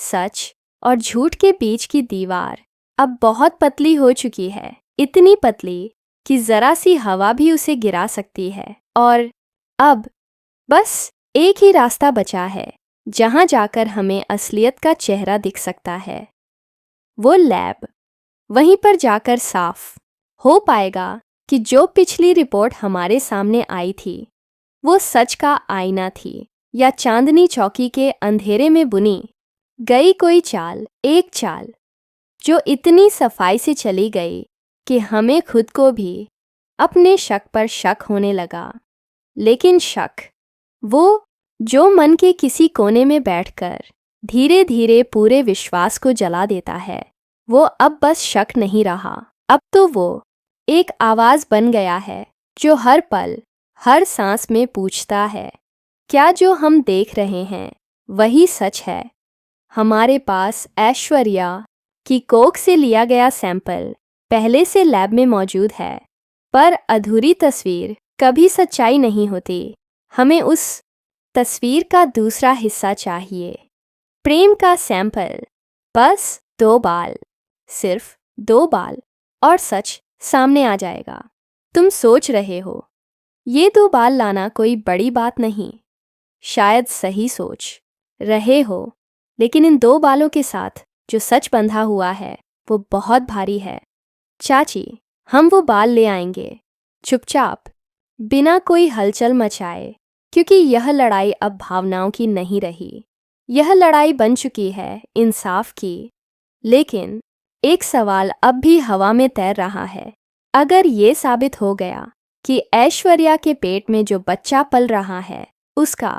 सच और झूठ के बीच की दीवार अब बहुत पतली हो चुकी है, इतनी पतली कि जरा सी हवा भी उसे गिरा सकती है। और अब बस एक ही रास्ता बचा है जहां जाकर हमें असलियत का चेहरा दिख सकता है। वो लैब, वहीं पर जाकर साफ हो पाएगा कि जो पिछली रिपोर्ट हमारे सामने आई थी वो सच का आईना थी या चांदनी चौकी के अंधेरे में बुनी गई कोई चाल, एक चाल जो इतनी सफाई से चली गई कि हमें खुद को भी अपने शक पर शक होने लगा। लेकिन शक, वो जो मन के किसी कोने में बैठकर धीरे धीरे पूरे विश्वास को जला देता है, वो अब बस शक नहीं रहा। अब तो वो एक आवाज़ बन गया है जो हर पल, हर सांस में पूछता है, क्या जो हम देख रहे हैं वही सच है? हमारे पास ऐश्वर्या की कोख से लिया गया सैंपल पहले से लैब में मौजूद है, पर अधूरी तस्वीर कभी सच्चाई नहीं होती। हमें उस तस्वीर का दूसरा हिस्सा चाहिए, प्रेम का सैंपल। बस 2 बाल, सिर्फ 2 बाल, और सच सामने आ जाएगा। तुम सोच रहे हो ये 2 बाल लाना कोई बड़ी बात नहीं। शायद सही सोच रहे हो, लेकिन इन 2 बालों के साथ जो सच बंधा हुआ है वो बहुत भारी है। चाची, हम वो बाल ले आएंगे, चुपचाप, बिना कोई हलचल मचाए, क्योंकि यह लड़ाई अब भावनाओं की नहीं रही। यह लड़ाई बन चुकी है इंसाफ की। लेकिन एक सवाल अब भी हवा में तैर रहा है। अगर ये साबित हो गया कि ऐश्वर्या के पेट में जो बच्चा पल रहा है उसका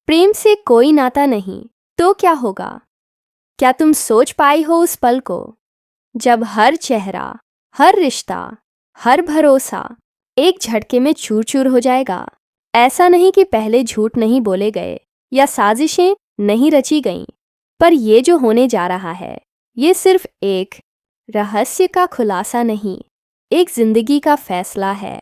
प्रेम से कोई नाता नहीं, तो क्या होगा? क्या तुम सोच पाई हो उस पल को जब हर चेहरा, हर रिश्ता, हर भरोसा एक झटके में चूर चूर हो जाएगा? ऐसा नहीं कि पहले झूठ नहीं बोले गए या साजिशें नहीं रची गईं, पर ये जो होने जा रहा है ये सिर्फ एक रहस्य का खुलासा नहीं, एक जिंदगी का फैसला है।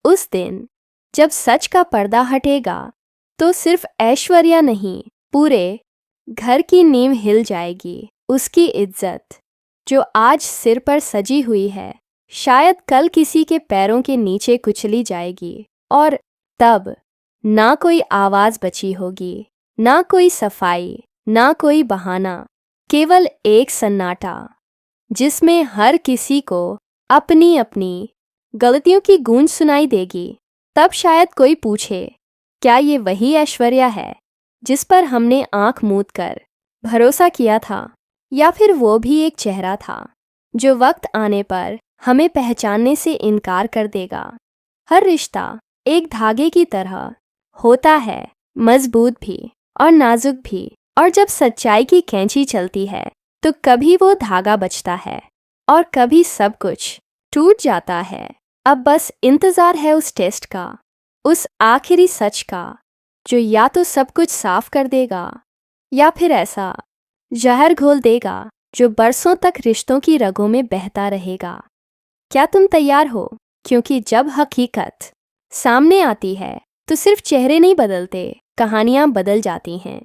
उस दिन जब सच का पर्दा हटेगा तो सिर्फ ऐश्वर्या नहीं, पूरे घर की नींव हिल जाएगी। उसकी इज्जत जो आज सिर पर सजी हुई है, शायद कल किसी के पैरों के नीचे कुचली जाएगी। और तब ना कोई आवाज़ बची होगी, ना कोई सफाई, ना कोई बहाना, केवल एक सन्नाटा जिसमें हर किसी को अपनी अपनी गलतियों की गूंज सुनाई देगी। तब शायद कोई पूछे, क्या ये वही ऐश्वर्या है जिस पर हमने आंख मूंद कर भरोसा किया था, या फिर वो भी एक चेहरा था जो वक्त आने पर हमें पहचानने से इनकार कर देगा? हर रिश्ता एक धागे की तरह होता है, मजबूत भी और नाजुक भी, और जब सच्चाई की कैंची चलती है तो कभी वो धागा बचता है और कभी सब कुछ टूट जाता है। अब बस इंतज़ार है उस टेस्ट का, उस आखिरी सच का जो या तो सब कुछ साफ कर देगा या फिर ऐसा जहर घोल देगा जो बरसों तक रिश्तों की रगों में बहता रहेगा। क्या तुम तैयार हो? क्योंकि जब हकीकत सामने आती है तो सिर्फ चेहरे नहीं बदलते, कहानियां बदल जाती हैं।